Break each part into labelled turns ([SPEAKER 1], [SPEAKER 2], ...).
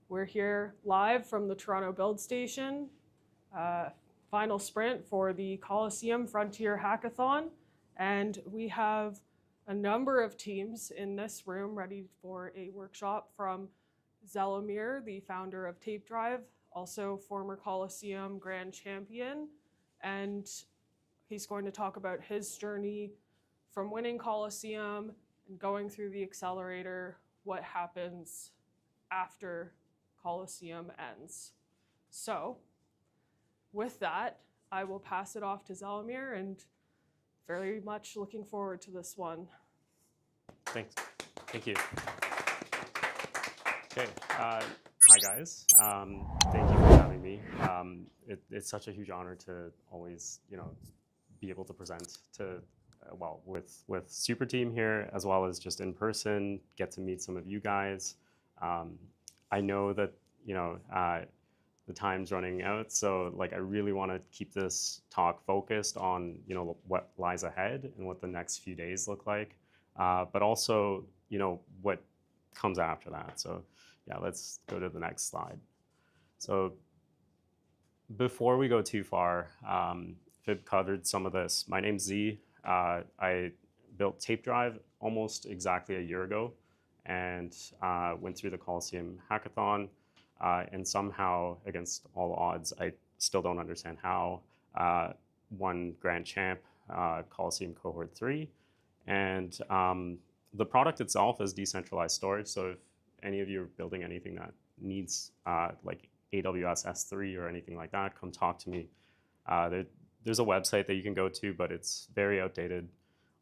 [SPEAKER 1] We're here live from the Toronto Build Station, final sprint for the Colosseum Frontier Hackathon, and we have a number of teams in this room ready for a workshop from Zelimir, the founder of Tapedrive, also former Colosseum Grand Champion, and he's going to talk about his journey from winning Colosseum and going through the Accelerator, what happens after Colosseum ends. So with that, I will pass it off to Zelimir, and very much looking forward to this one.
[SPEAKER 2] Thanks. Thank you. Okay. Hi, guys. Thank you for having me. It's such a huge honor to always, be able to present to, with Super Team here, as well as just in person, get to meet some of you guys. I know that, the time's running out, so I really want to keep this talk focused on, what lies ahead and what the next few days look like, but also, what comes after that. So yeah, let's go to the next slide. So before we go too far, Fib covered some of this. My name's Z. I built Tapedrive almost exactly a year ago, and went through the Colosseum hackathon, and somehow, against all odds, I still don't understand how, won Grand Champ, Colosseum Cohort 3. And the product itself is decentralized storage, so if any of you are building anything that needs like AWS S3 or anything like that, come talk to me. There's a website that you can go to, but it's very outdated.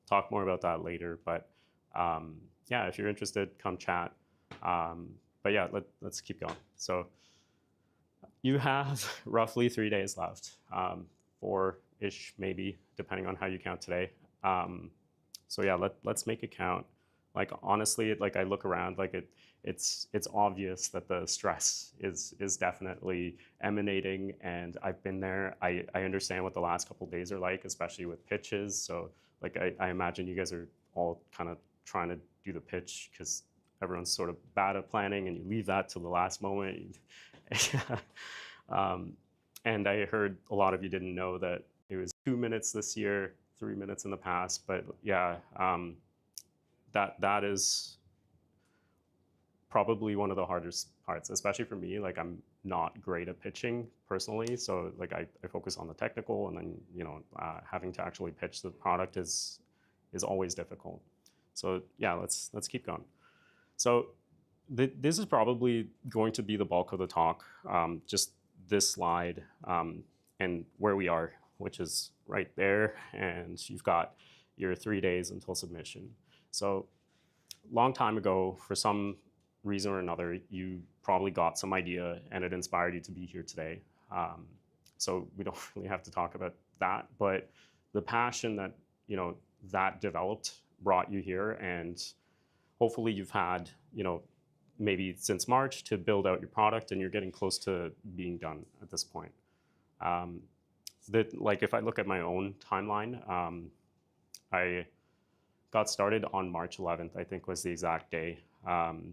[SPEAKER 2] Talk more about that later, but yeah, if you're interested, come chat. But yeah, let's keep going. So you have roughly 3 days left, 4-ish maybe, depending on how you count today. So yeah, let's make it count. Honestly, I look around, it's obvious that the stress is definitely emanating, and I've been there. I understand what the last couple of days are like, especially with pitches. So I imagine you guys are all kind of trying to do the pitch because everyone's sort of bad at planning, and you leave that to the last moment. And I heard a lot of you didn't know that it was 2 minutes this year, 3 minutes in the past. But yeah, that is probably one of the hardest parts, especially for me. I'm not great at pitching personally, so I focus on the technical, and then having to actually pitch the product is always difficult. So yeah, let's keep going. So this is probably going to be the bulk of the talk, just this slide, and where we are, which is right there, and you've got your 3 days until submission. So long time ago, for some reason or another, you probably got some idea and it inspired you to be here today. So we don't really have to talk about that, but the passion that that developed brought you here, and hopefully you've had maybe since March to build out your product, and you're getting close to being done at this point. If I look at my own timeline, I got started on March 11th, I think was the exact day.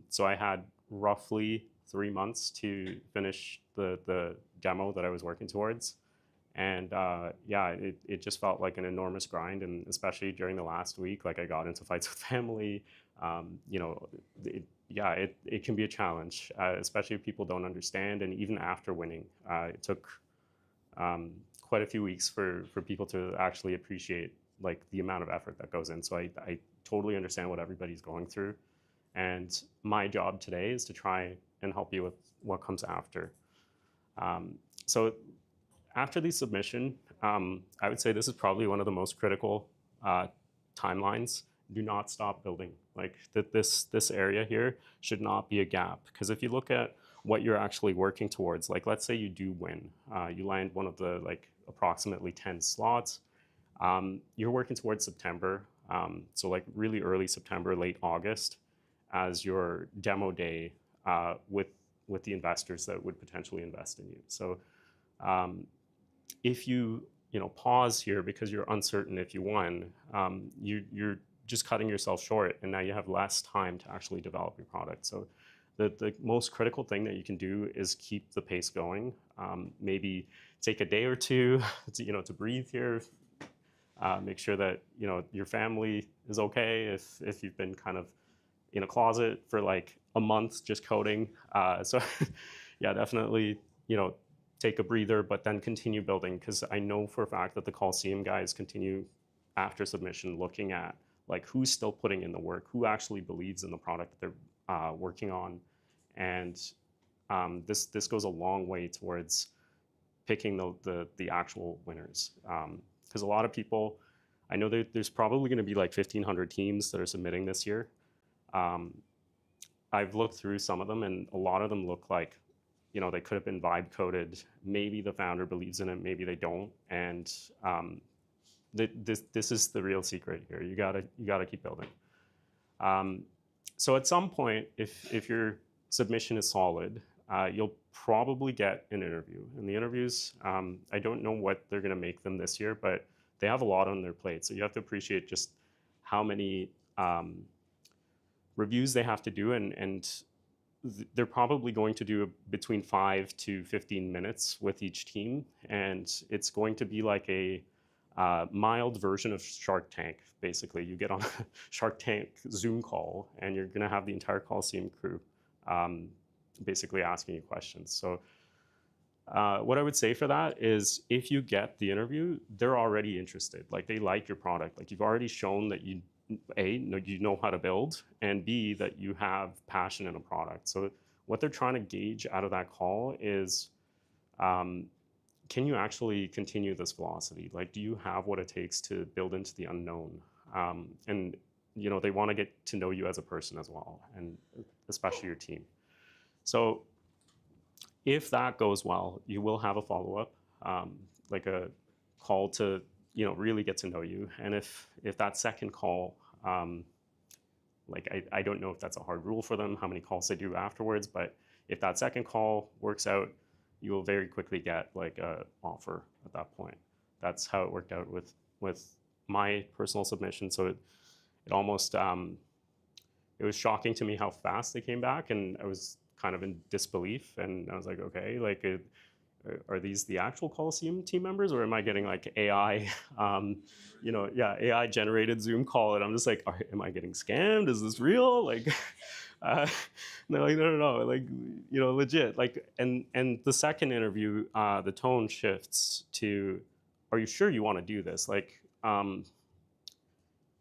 [SPEAKER 2] So I had roughly 3 months to finish the demo that I was working towards. And yeah, it just felt like an enormous grind, and especially during the last week, I got into fights with family. It can be a challenge, especially if people don't understand. And even after winning, it took quite a few weeks for people to actually appreciate the amount of effort that goes in. So I totally understand what everybody's going through. And my job today is to try and help you with what comes after. So after the submission, I would say this is probably one of the most critical timelines. Do not stop building. This area here should not be a gap, because if you look at what you're actually working towards, let's say you do win, you land one of the approximately 10 slots, you're working towards September, so really early September, late August, as your demo day with the investors that would potentially invest in you. So if you pause here because you're uncertain if you won, you're just cutting yourself short, and now you have less time to actually develop your product. So the most critical thing that you can do is keep the pace going. Maybe take a day or two to breathe here. Make sure that your family is okay if you've been kind of in a closet for like a month just coding. So yeah, definitely take a breather, but then continue building, because I know for a fact that the Colosseum guys continue after submission looking at like who's still putting in the work, who actually believes in the product that they're working on, and this goes a long way towards picking the actual winners. Because a lot of people, I know there's probably going to be like 1,500 teams that are submitting this year. I've looked through some of them, and a lot of them look like they could have been vibe coded. Maybe the founder believes in it, maybe they don't, and this is the real secret here. You gotta keep building. So at some point, if your submission is solid, you'll probably get an interview. And the interviews, I don't know what they're going to make them this year, but they have a lot on their plate. So you have to appreciate just how many reviews they have to do, and they're probably going to do between 5 to 15 minutes with each team, and it's going to be like a mild version of Shark Tank. Basically, you get on a Shark Tank Zoom call, and you're going to have the entire Colosseum crew basically asking you questions. So what I would say for that is, if you get the interview, they're already interested. Like, they like your product. Like, you've already shown that you know how to build, and B, that you have passion in a product. So what they're trying to gauge out of that call is, can you actually continue this velocity? Like, do you have what it takes to build into the unknown? And they want to get to know you as a person as well, and especially your team. So if that goes well, you will have a follow-up, like a call to really get to know you. And if that second call, like I don't know if that's a hard rule for them, how many calls they do afterwards, but if that second call works out, you will very quickly get like a offer at that point. That's how it worked out with my personal submission. So it almost it was shocking to me how fast they came back, and I was kind of in disbelief, and I was like, okay, like are these the actual Colosseum team members, or am I getting like AI, AI generated Zoom call? And I'm just like, am I getting scammed? Is this real? Like, and they're like, no, like, legit. Like, and the second interview, the tone shifts to, are you sure you want to do this? Like,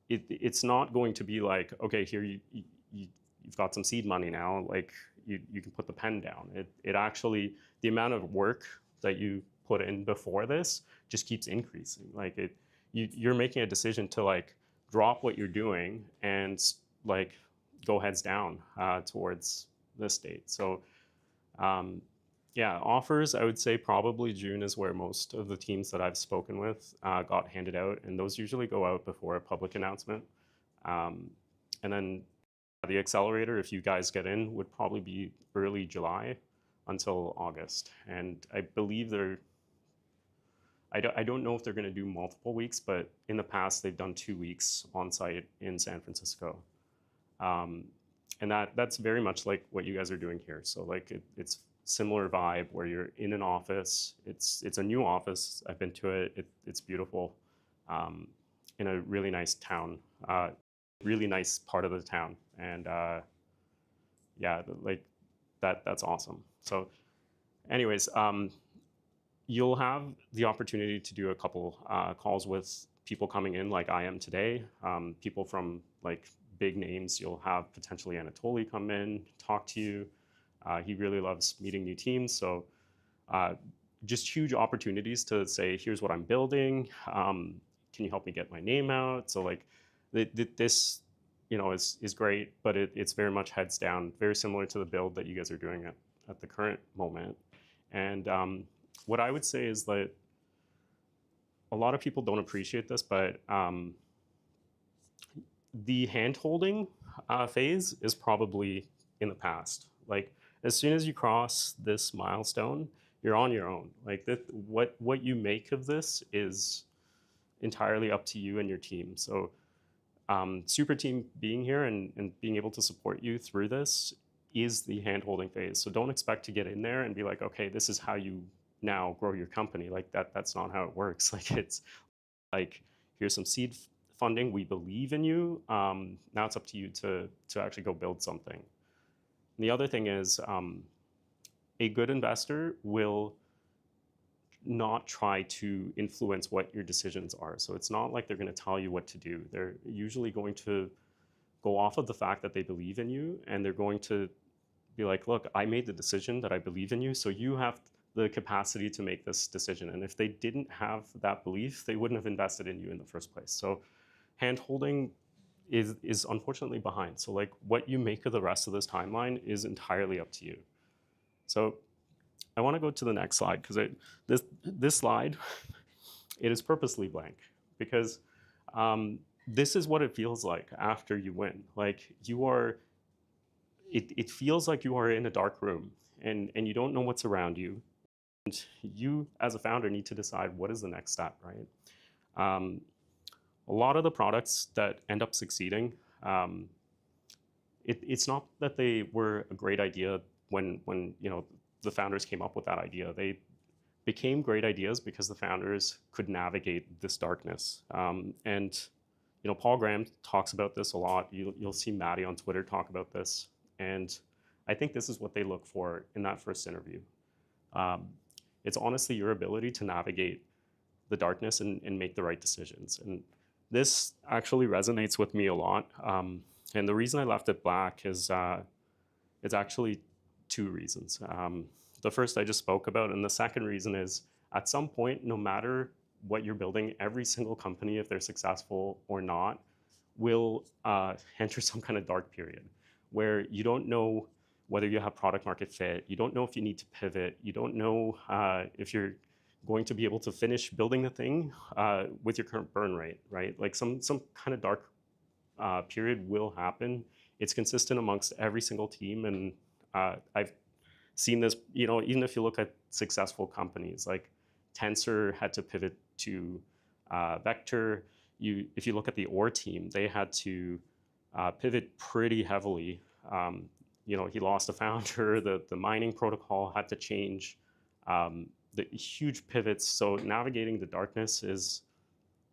[SPEAKER 2] it's not going to be like, okay, here you've got some seed money now, like you can put the pen down. It actually, the amount of work that you put in before this just keeps increasing. Like you're making a decision to like drop what you're doing and like go heads down towards this date. So yeah, offers, I would say probably June is where most of the teams that I've spoken with got handed out, and those usually go out before a public announcement. And then the Accelerator, if you guys get in, would probably be early July until August. And I believe I don't know if they're going to do multiple weeks, but in the past they've done 2 weeks on site in San Francisco. And that's very much like what you guys are doing here. So like it's similar vibe where you're in an office. It's a new office. I've been to it. It's beautiful, in a really nice town, really nice part of the town. And yeah, like that's awesome. So anyways, you'll have the opportunity to do a couple calls with people coming in like I am today, people from like big names. You'll have potentially Anatoly come in, talk to you. He really loves meeting new teams. So just huge opportunities to say, here's what I'm building. Can you help me get my name out? So like this, is great, but it's very much heads down, very similar to the build that you guys are doing at the current moment. And what I would say is that a lot of people don't appreciate this, but the hand-holding phase is probably in the past. Like, as soon as you cross this milestone, you're on your own. Like, what you make of this is entirely up to you and your team. So super team being here and being able to support you through this is the hand-holding phase. So don't expect to get in there and be like, okay, this is how you now grow your company. Like that's not how it works. Like it's like, here's some seed funding. We believe in you. Now it's up to you to actually go build something. And the other thing is, a good investor will not try to influence what your decisions are. So it's not like they're going to tell you what to do. They're usually going to go off of the fact that they believe in you, and they're going to be like, look, I made the decision that I believe in you, so you have the capacity to make this decision. And if they didn't have that belief, they wouldn't have invested in you in the first place. So hand-holding is unfortunately behind. So like what you make of the rest of this timeline is entirely up to you. So I want to go to the next slide, because this slide, it is purposely blank, because this is what it feels like after you win. Like you are, it feels like you are in a dark room, and you don't know what's around you. And you, as a founder, need to decide what is the next step, right? A lot of the products that end up succeeding, it's not that they were a great idea when the founders came up with that idea. They became great ideas because the founders could navigate this darkness. And Paul Graham talks about this a lot. You'll see Maddie on Twitter talk about this. And I think this is what they look for in that first interview. It's honestly your ability to navigate the darkness and make the right decisions. And this actually resonates with me a lot. And the reason I left it black is it's actually two reasons. The first I just spoke about, and the second reason is, at some point, no matter what you're building, every single company, if they're successful or not, will enter some kind of dark period where you don't know whether you have product market fit, you don't know if you need to pivot, you don't know if you're going to be able to finish building the thing with your current burn rate, right? Like some kind of dark period will happen. It's consistent amongst every single team, and I've seen this, even if you look at successful companies, like Tensor had to pivot to Vector. If you look at the OR team, they had to pivot pretty heavily. He lost a founder, the mining protocol had to change, the huge pivots. So navigating the darkness is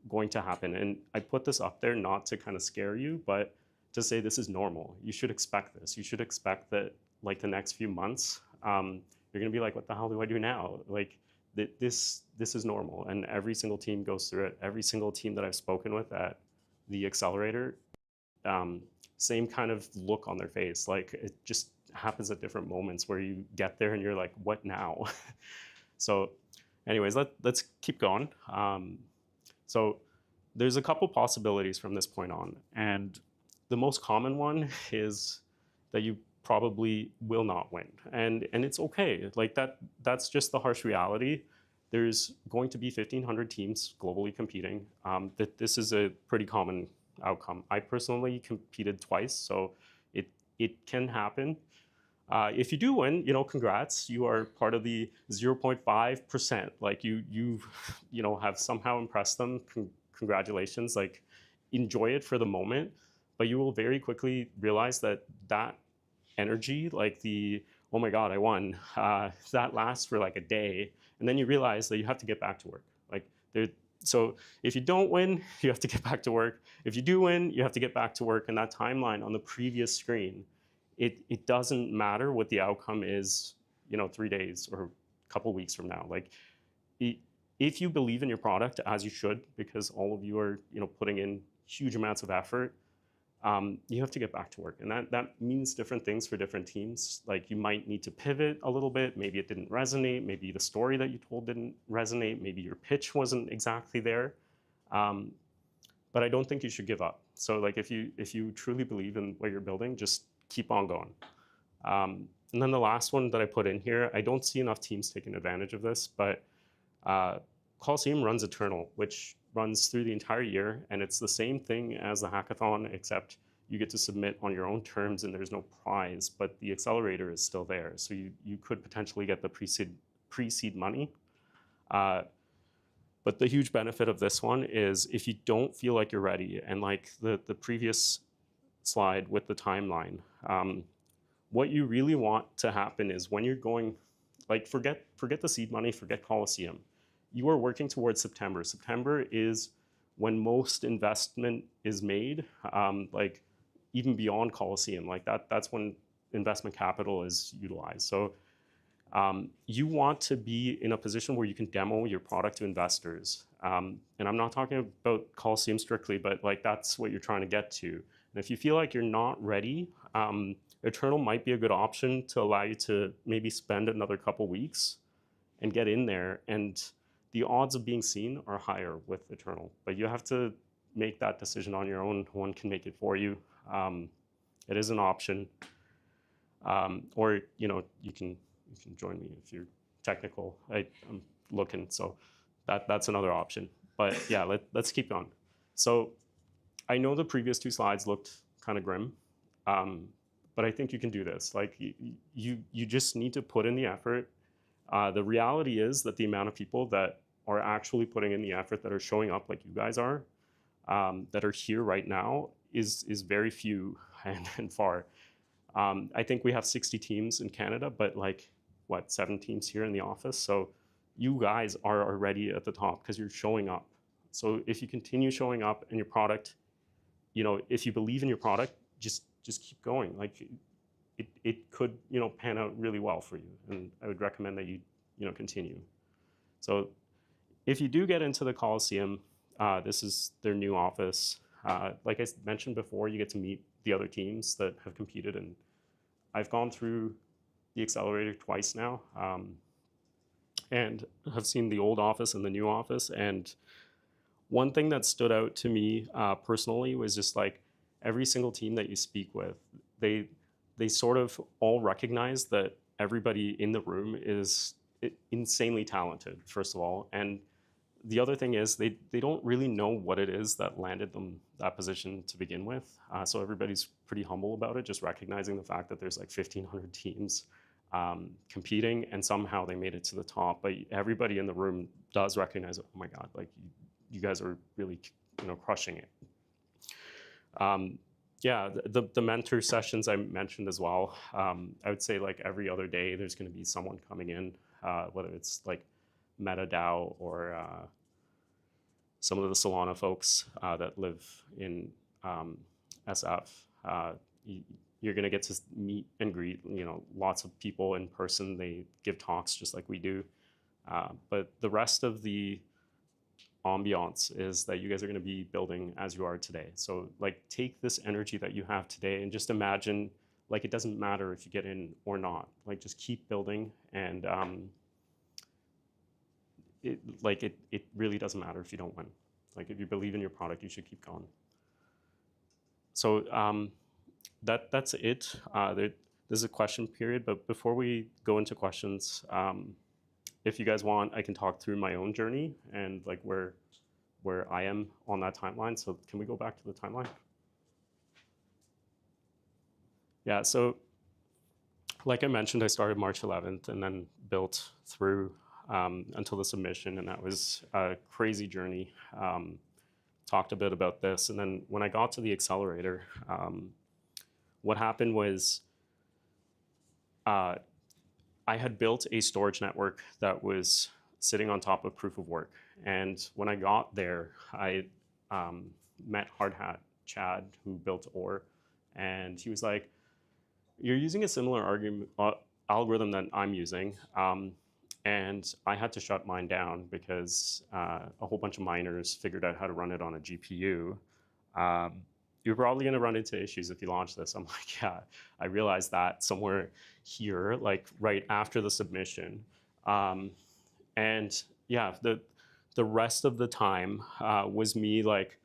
[SPEAKER 2] going to happen. And I put this up there not to kind of scare you, but to say this is normal. You should expect this. You should expect that like the next few months, you're gonna be like, what the hell do I do now? Like this is normal. And every single team goes through it. Every single team that I've spoken with at the Accelerator, same kind of look on their face. Like it just happens at different moments where you get there and you're like, what now? So anyways, let's keep going. So there's a couple possibilities from this point on. And the most common one is that you probably will not win. And it's okay. Like that's just the harsh reality. There's going to be 1,500 teams globally competing. That this is a pretty common outcome. I personally competed twice, so it can happen. If you do win, congrats. You are part of the 0.5%. Like you have somehow impressed them. Congratulations. Like enjoy it for the moment, but you will very quickly realize that energy, like oh my God, I won, that lasts for like a day. And then you realize that you have to get back to work. So if you don't win, you have to get back to work. If you do win, you have to get back to work. And that timeline on the previous screen, it doesn't matter what the outcome is, 3 days or a couple weeks from now. Like if you believe in your product, as you should, because all of you are, putting in huge amounts of effort, you have to get back to work. And that means different things for different teams. Like you might need to pivot a little bit. Maybe it didn't resonate. Maybe the story that you told didn't resonate. Maybe your pitch wasn't exactly there. But I don't think you should give up. So like if you truly believe in what you're building, just keep on going. And then the last one that I put in here, I don't see enough teams taking advantage of this, but Colosseum runs Eternal, which runs through the entire year, and it's the same thing as the hackathon, except you get to submit on your own terms and there's no prize, but the accelerator is still there. So you could potentially get the pre-seed money. But the huge benefit of this one is if you don't feel like you're ready, and like the previous slide with the timeline, what you really want to happen is when you're going, like forget the seed money, forget Colosseum. You are working towards September. September is when most investment is made, like even beyond Colosseum, like that's when investment capital is utilized. So you want to be in a position where you can demo your product to investors. And I'm not talking about Colosseum strictly, but like that's what you're trying to get to. And if you feel like you're not ready, Eternal might be a good option to allow you to maybe spend another couple weeks and get in there. And the odds of being seen are higher with Eternal, but you have to make that decision on your own. No one can make it for you. It is an option, or you can join me if you're technical. I'm looking, so that's another option. But yeah, let's keep going. So I know the previous two slides looked kind of grim, but I think you can do this. Like you just need to put in the effort. The reality is that the amount of people that are actually putting in the effort, that are showing up like you guys are, that are here right now is very few and far. I think we have 60 teams in Canada, but like, what, 7 teams here in the office? So you guys are already at the top because you're showing up. So if you continue showing up and your product, if you believe in your product, just keep going. Like it could, pan out really well for you. And I would recommend that you continue. So if you do get into the Colosseum, this is their new office. Like I mentioned before, you get to meet the other teams that have competed, and I've gone through the Accelerator twice now, and have seen the old office and the new office. And one thing that stood out to me personally was just like every single team that you speak with, they sort of all recognize that everybody in the room is insanely talented, first of all. And the other thing is they don't really know what it is that landed them that position to begin with. So everybody's pretty humble about it, just recognizing the fact that there's like 1,500 teams competing, and somehow they made it to the top. But everybody in the room does recognize, oh my God, like you guys are really crushing it. Yeah, the mentor sessions I mentioned as well. I would say like every other day there's going to be someone coming in, whether it's like MetaDAO or some of the Solana folks that live in SF. You're going to get to meet and greet lots of people in person. They give talks just like we do. But the rest of the ambiance is that you guys are going to be building as you are today. So like take this energy that you have today and just imagine like it doesn't matter if you get in or not. Like just keep building, and it really doesn't matter if you don't win. Like if you believe in your product, you should keep going. So that's it. This is a question period, but before we go into questions, if you guys want, I can talk through my own journey and like where I am on that timeline. So can we go back to the timeline? Yeah, so like I mentioned, I started March 11th and then built through until the submission, and that was a crazy journey. Talked a bit about this, and then when I got to the Accelerator, what happened was I had built a storage network that was sitting on top of proof of work. And when I got there, I met Hard Hat Chad, who built Ore, and he was like, you're using a similar algorithm that I'm using. And I had to shut mine down because a whole bunch of miners figured out how to run it on a GPU. You're probably going to run into issues if you launch this. I'm like, yeah, I realized that somewhere here, like right after the submission. And yeah, the rest of the time was me like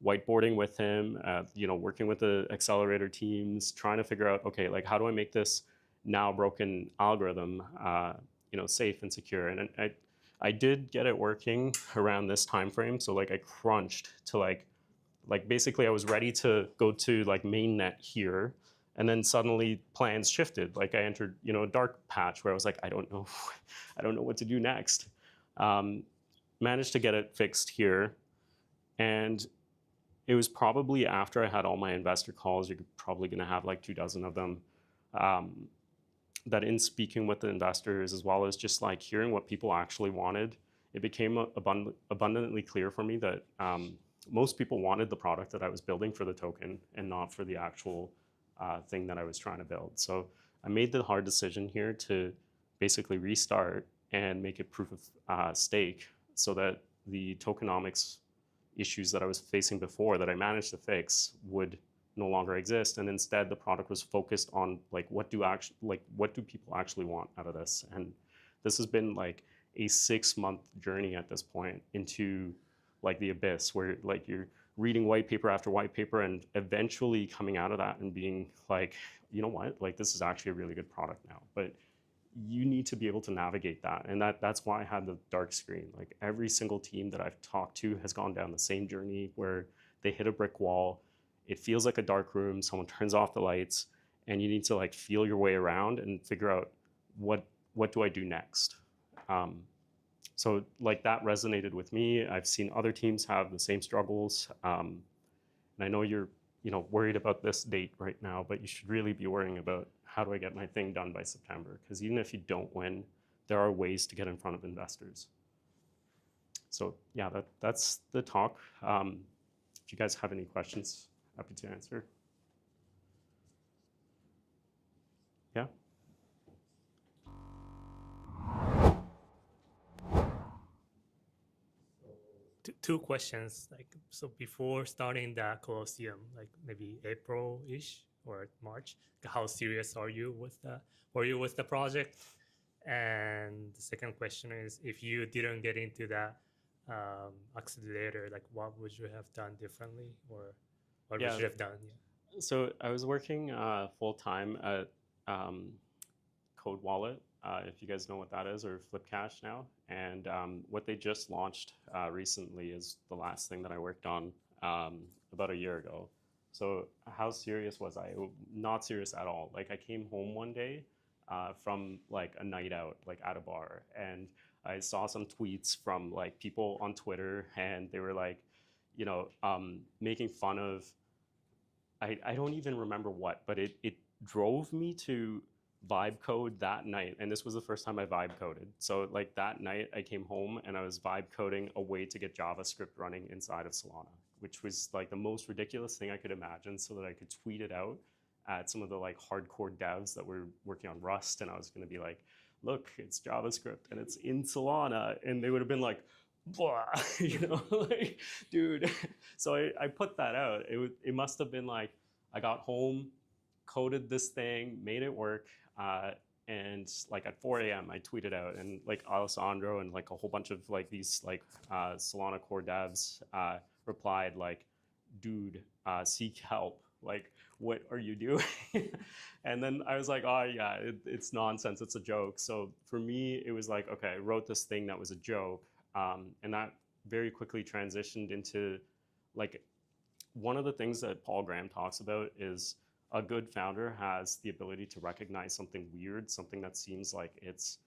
[SPEAKER 2] whiteboarding with him, working with the Accelerator teams, trying to figure out, okay, like how do I make this now broken algorithm, safe and secure? And I did get it working around this time frame. So like I crunched to like basically I was ready to go to like mainnet here, and then suddenly plans shifted. Like I entered, a dark patch where I was like, I don't know what to do next. Managed to get it fixed here, and it was probably after I had all my investor calls. You're probably going to have like 24 of them. that in speaking with the investors, as well as just like hearing what people actually wanted, it became abundantly clear for me that most people wanted the product that I was building for the token and not for the actual thing that I was trying to build. So I made the hard decision here to basically restart and make it proof of stake, so that the tokenomics issues that I was facing before that I managed to fix would no longer exist, and instead the product was focused on like what do people actually want out of this. And this has been like a 6-month journey at this point into like the abyss, where like you're reading white paper after white paper and eventually coming out of that and being like, you know what, like this is actually a really good product now. But you need to be able to navigate that, and that's why I had the dark screen. Like every single team that I've talked to has gone down the same journey where they hit a brick wall. It feels like a dark room. Someone turns off the lights, and you need to like feel your way around and figure out what do I do next. So like that resonated with me. I've seen other teams have the same struggles, and I know you're worried about this date right now, but you should really be worrying about how do I get my thing done by September? Because even if you don't win, there are ways to get in front of investors. So yeah, that's the talk. If you guys have any questions, happy to answer. Yeah.
[SPEAKER 3] Two questions. Like, so before starting the Colosseum, like maybe April-ish or March, how serious are you with the project? And the second question is, if you didn't get into that accelerator, like what would you have done differently, or what would you have done? Yeah.
[SPEAKER 2] So I was working full time at Code Wallet, if you guys know what that is, or Flipcash now. And what they just launched recently is the last thing that I worked on about a year ago. So how serious was I? Not serious at all. Like I came home one day from like a night out, like at a bar, and I saw some tweets from like people on Twitter, and they were like, making fun of, I don't even remember what, but it drove me to vibe code that night. And this was the first time I vibe coded. So like that night I came home and I was vibe coding a way to get JavaScript running inside of Solana, which was like the most ridiculous thing I could imagine, so that I could tweet it out at some of the like hardcore devs that were working on Rust. And I was going to be like, look, it's JavaScript and it's in Solana. And they would have been like, blah, like, dude. So I put that out. It must have been like, I got home, coded this thing, made it work. And like at 4 a.m. I tweeted out, and like Alessandro and like a whole bunch of like these like Solana core devs replied like, dude, seek help. Like, what are you doing? And then I was like, oh yeah, it's nonsense. It's a joke. So for me, it was like, okay, I wrote this thing that was a joke. And that very quickly transitioned into like, one of the things that Paul Graham talks about is a good founder has the ability to recognize something weird, something that seems like it's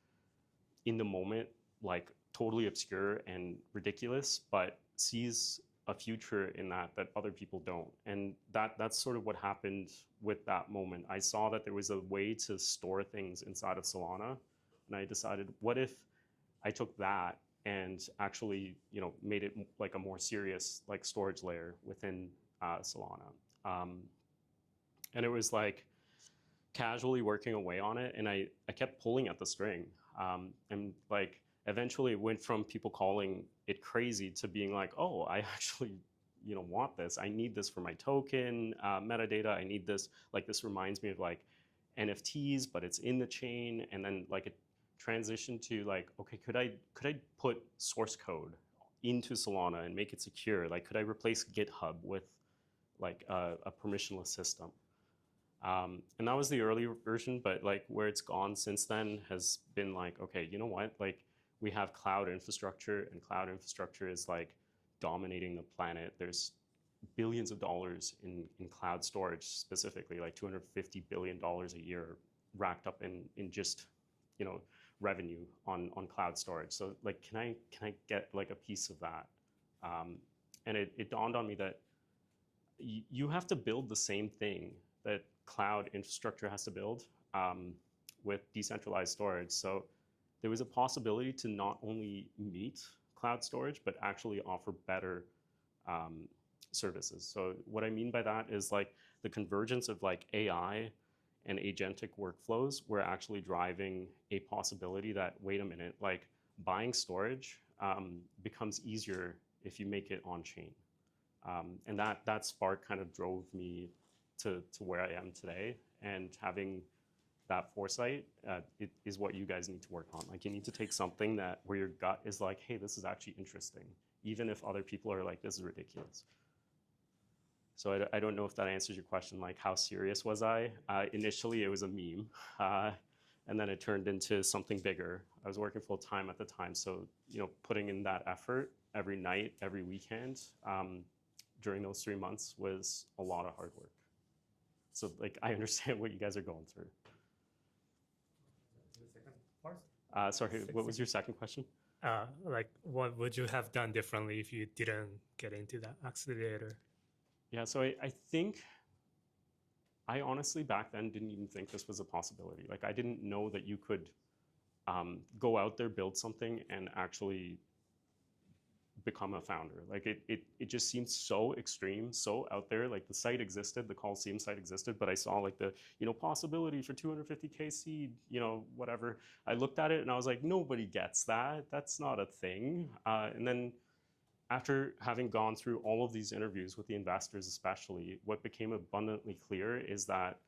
[SPEAKER 2] in the moment, like totally obscure and ridiculous, but sees a future in that other people don't. And that's sort of what happened with that moment. I saw that there was a way to store things inside of Solana, and I decided, what if I took that and actually, made it like a more serious like storage layer within Solana. And it was like casually working away on it, and I kept pulling at the string. And like eventually it went from people calling it crazy to being like, oh, I actually want this. I need this for my token metadata. I need this. Like this reminds me of like NFTs, but it's in the chain. And then like it transitioned to like, okay, could I put source code into Solana and make it secure? Like, could I replace GitHub with like a permissionless system? And that was the early version, but like where it's gone since then has been like, okay, you know what? Like we have cloud infrastructure, and cloud infrastructure is like dominating the planet. There's billions of dollars in cloud storage, specifically like $250 billion a year racked up in just, revenue on cloud storage. So like, can I get like a piece of that? And it dawned on me that you have to build the same thing that cloud infrastructure has to build, with decentralized storage. So there was a possibility to not only meet cloud storage, but actually offer better services. So what I mean by that is like the convergence of like AI and agentic workflows were actually driving a possibility that, wait a minute, like buying storage becomes easier if you make it on chain. And that spark kind of drove me to where I am today. And having that foresight it is what you guys need to work on. Like you need to take something that where your gut is like, hey, this is actually interesting, even if other people are like, this is ridiculous. So I don't know if that answers your question, like how serious was I? Initially, it was a meme, and then it turned into something bigger. I was working full time at the time, so putting in that effort every night, every weekend, during those 3 months was a lot of hard work. So like I understand what you guys are going through.
[SPEAKER 3] The second part?
[SPEAKER 2] Sorry, what was your second question?
[SPEAKER 3] Like what would you have done differently if you didn't get into that accelerator?
[SPEAKER 2] Yeah, so I think I honestly back then didn't even think this was a possibility. Like I didn't know that you could go out there, build something, and actually become a founder. Like it just seemed so extreme, so out there. Like the site existed, the Colosseum site existed, but I saw like the possibility for 250K seed, whatever. I looked at it and I was like, nobody gets that. That's not a thing. And then after having gone through all of these interviews with the investors especially, what became abundantly clear is that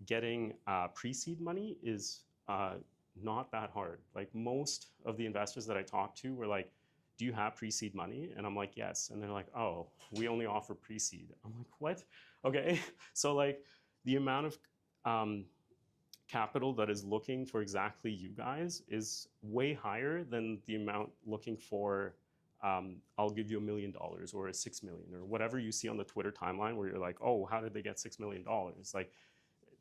[SPEAKER 2] getting pre-seed money is not that hard. Like most of the investors that I talked to were like, do you have pre-seed money? And I'm like, yes. And they're like, oh, we only offer pre-seed. I'm like, what? Okay. So like the amount of capital that is looking for exactly you guys is way higher than the amount looking for I'll give you $1 million or $6 million or whatever you see on the Twitter timeline where you're like, oh, how did they get $6 million? Like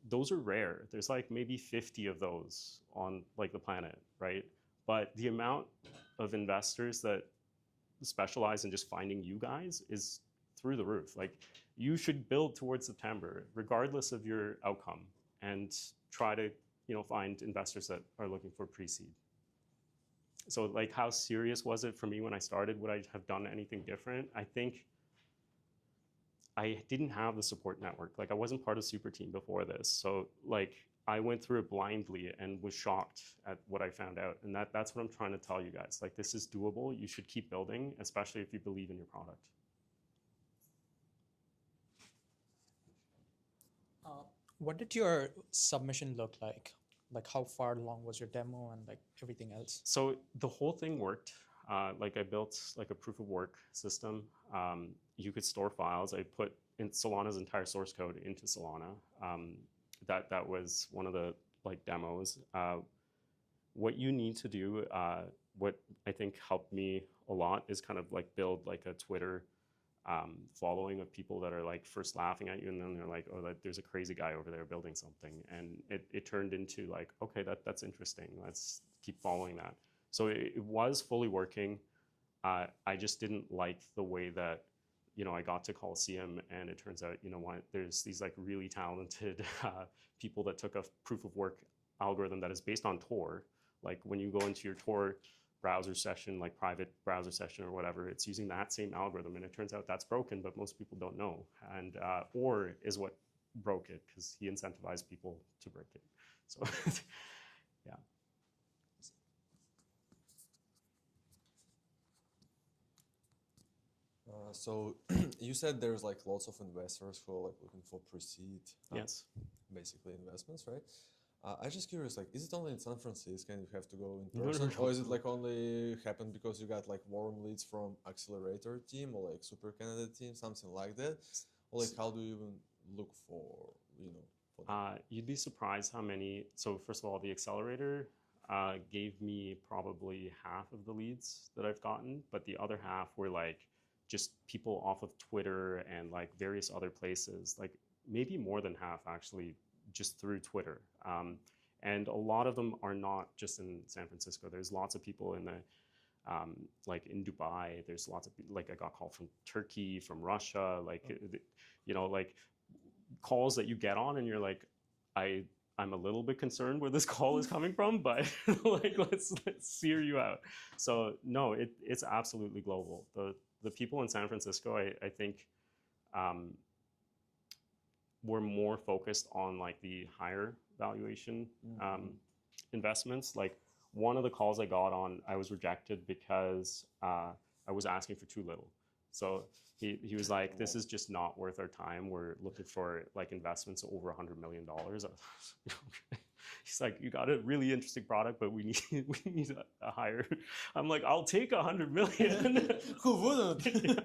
[SPEAKER 2] those are rare. There's like maybe 50 of those on like the planet, right? But the amount of investors that specialize in just finding you guys is through the roof. Like you should build towards September, regardless of your outcome, and try to find investors that are looking for pre-seed. So like how serious was it for me when I started? Would I have done anything different? I think I didn't have the support network. Like I wasn't part of Super Team before this. So like I went through it blindly and was shocked at what I found out. And that's what I'm trying to tell you guys. Like this is doable. You should keep building, especially if you believe in your product.
[SPEAKER 4] What did your submission look like? Like how far along was your demo and like everything else?
[SPEAKER 2] So the whole thing worked. Like I built like a proof of work system. You could store files. I put in Solana's entire source code into Solana. That was one of the like demos. What you need to do, what I think helped me a lot is kind of like build like a Twitter following of people that are like first laughing at you and then they're like, oh, there's a crazy guy over there building something. And it turned into like, okay, that's interesting. Let's keep following that. So it was fully working. I just didn't like the way that, I got to Colosseum and it turns out, there's these like really talented people that took a proof of work algorithm that is based on Tor. Like when you go into your Tor browser session, like private browser session or whatever, it's using that same algorithm. And it turns out that's broken, but most people don't know. And Or is what broke it because he incentivized people to break it. So yeah.
[SPEAKER 5] So you said there's like lots of investors who are like looking for pre-seed,
[SPEAKER 2] Yes.
[SPEAKER 5] basically investments, right? I'm just curious, like, is it only in San Francisco and you have to go in
[SPEAKER 2] No, no,
[SPEAKER 5] person,
[SPEAKER 2] no.
[SPEAKER 5] or is it like only happen because you got like warm leads from Accelerator team or like Super Candidate team, something like that? Or like, how do you even look for, for that?
[SPEAKER 2] You'd be surprised how many. So first of all, the Accelerator gave me probably half of the leads that I've gotten, but the other half were like just people off of Twitter and like various other places, like maybe more than half actually just through Twitter. And a lot of them are not just in San Francisco. There's lots of people in the, like in Dubai, there's lots of, like I got called from Turkey, from Russia, like, like calls that you get on and you're like, I I'm a little bit concerned where this call is coming from, but like let's hear you out. So no, it's absolutely global. The people in San Francisco, I think, were more focused on like the higher valuation investments. Like one of the calls I got on, I was rejected because I was asking for too little. So he was like, this is just not worth our time. We're looking for like investments over $100 million. He's like, you got a really interesting product, but we need a higher. I'm like, I'll take 100 million.
[SPEAKER 5] Who wouldn't?
[SPEAKER 2] Yeah.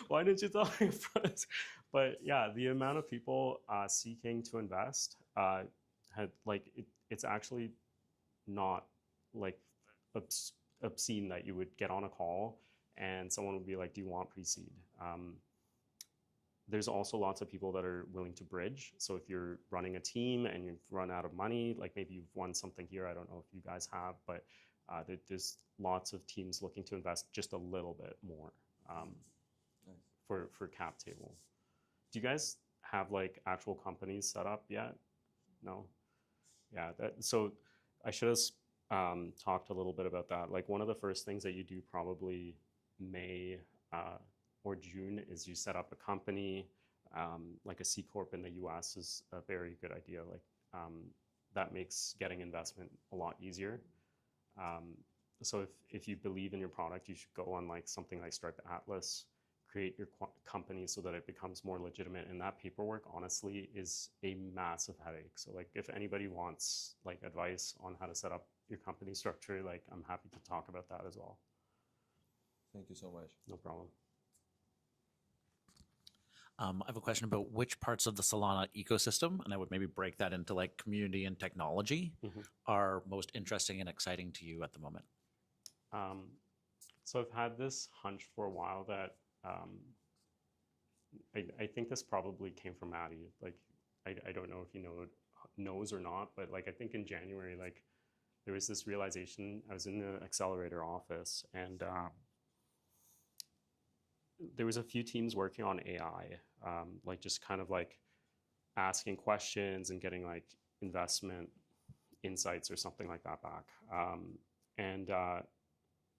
[SPEAKER 2] Why didn't you tell me first? But yeah, the amount of people seeking to invest had like it's actually not like obscene that you would get on a call and someone would be like, do you want pre-seed? There's also lots of people that are willing to bridge. So if you're running a team and you've run out of money, like maybe you've won something here, I don't know if you guys have, but there's lots of teams looking to invest just a little bit more for cap table. Do you guys have like actual companies set up yet? No? Yeah, so I should have talked a little bit about that. Like one of the first things that you do probably May or June is you set up a company, like a C Corp in the US is a very good idea. Like that makes getting investment a lot easier. So if you believe in your product, you should go on like something like Stripe Atlas, create your company so that it becomes more legitimate. And that paperwork, honestly, is a massive headache. So like if anybody wants like advice on how to set up your company structure, like I'm happy to talk about that as well.
[SPEAKER 5] Thank you so much.
[SPEAKER 2] No problem.
[SPEAKER 6] I have a question about which parts of the Solana ecosystem, and I would maybe break that into like community and technology, are most interesting and exciting to you at the moment.
[SPEAKER 2] So I've had this hunch for a while that I think this probably came from Maddie. Like I don't know if he knows or not, but like I think in January, like there was this realization. I was in the Accelerator office and there was a few teams working on AI, like just kind of like asking questions and getting like investment insights or something like that back.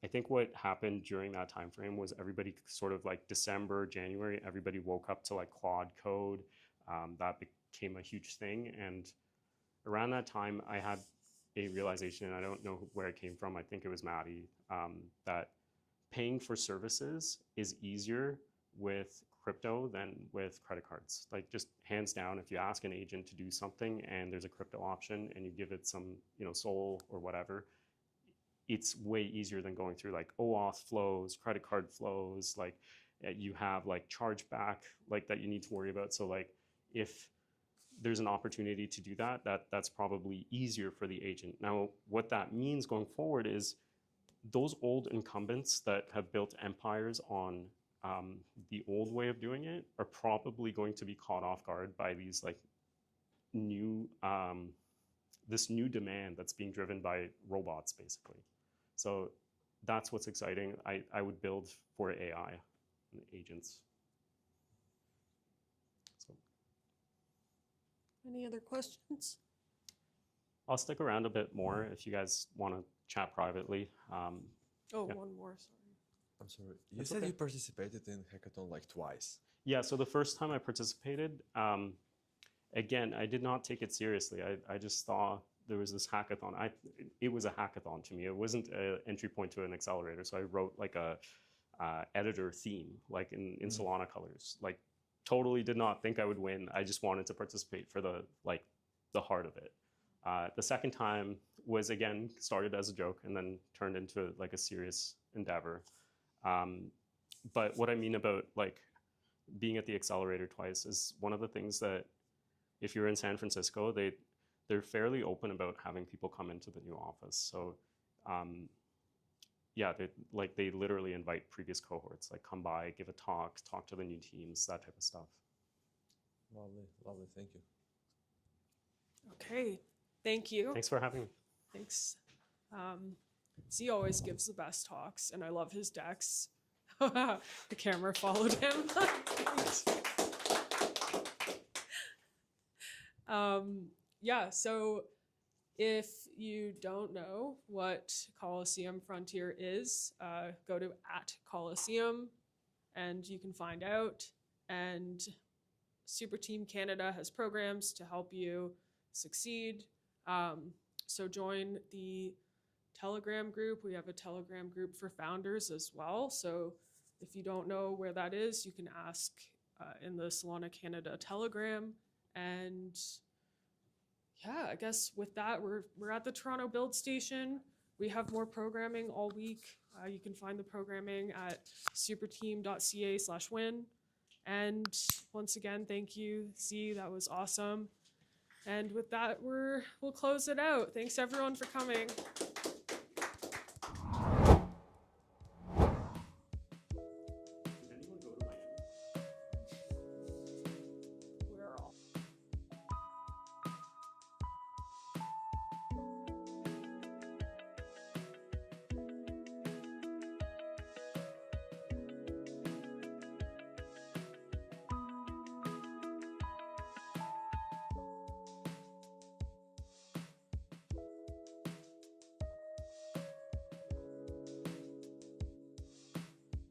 [SPEAKER 2] I think what happened during that time frame was everybody sort of like December, January, everybody woke up to like Claude Code. That became a huge thing. And around that time, I had a realization, and I don't know where it came from. I think it was Maddie, that paying for services is easier with crypto than with credit cards. Like just hands down, if you ask an agent to do something and there's a crypto option and you give it some, Sol or whatever, it's way easier than going through like OAuth flows, credit card flows, like you have like chargeback like that you need to worry about. So like if there's an opportunity to do that's probably easier for the agent. Now, what that means going forward is those old incumbents that have built empires on the old way of doing it are probably going to be caught off guard by these like new, this new demand that's being driven by robots, basically. So that's what's exciting. I would build for AI and agents. So.
[SPEAKER 7] Any other questions?
[SPEAKER 2] I'll stick around a bit more if you guys want to chat privately.
[SPEAKER 1] Oh,
[SPEAKER 2] Yeah.
[SPEAKER 1] one more, sorry.
[SPEAKER 5] I'm sorry. You
[SPEAKER 2] That's
[SPEAKER 5] said
[SPEAKER 2] okay.
[SPEAKER 5] you participated in hackathon like twice.
[SPEAKER 2] Yeah, so the first time I participated, again, I did not take it seriously. I just saw there was this hackathon. It was a hackathon to me. It wasn't an entry point to an accelerator. So I wrote like a editor theme, like in Solana colors. Like totally did not think I would win. I just wanted to participate for the heart of it. The second time was, again, started as a joke and then turned into like a serious endeavor. But what I mean about like being at the accelerator twice is one of the things that if you're in San Francisco, they're fairly open about having people come into the new office. So yeah, they literally invite previous cohorts, like come by, give a talk to the new teams, that type of stuff.
[SPEAKER 5] Lovely, thank you.
[SPEAKER 1] Okay, thank you.
[SPEAKER 2] Thanks for having me.
[SPEAKER 1] Thanks. Z always gives the best talks, and I love his decks. The camera followed him. Yeah, so if you don't know what Colosseum Frontier is, go to @Colosseum and you can find out. And Super Team Canada has programs to help you succeed. So join the Telegram group. We have a Telegram group for founders as well. So if you don't know where that is, you can ask in the Solana Canada Telegram. And yeah, I guess with that, we're at the Toronto Build Station. We have more programming all week. You can find the programming at superteam.ca/win. And once again, thank you, Z. That was awesome. And with that, we'll close it out. Thanks everyone for coming.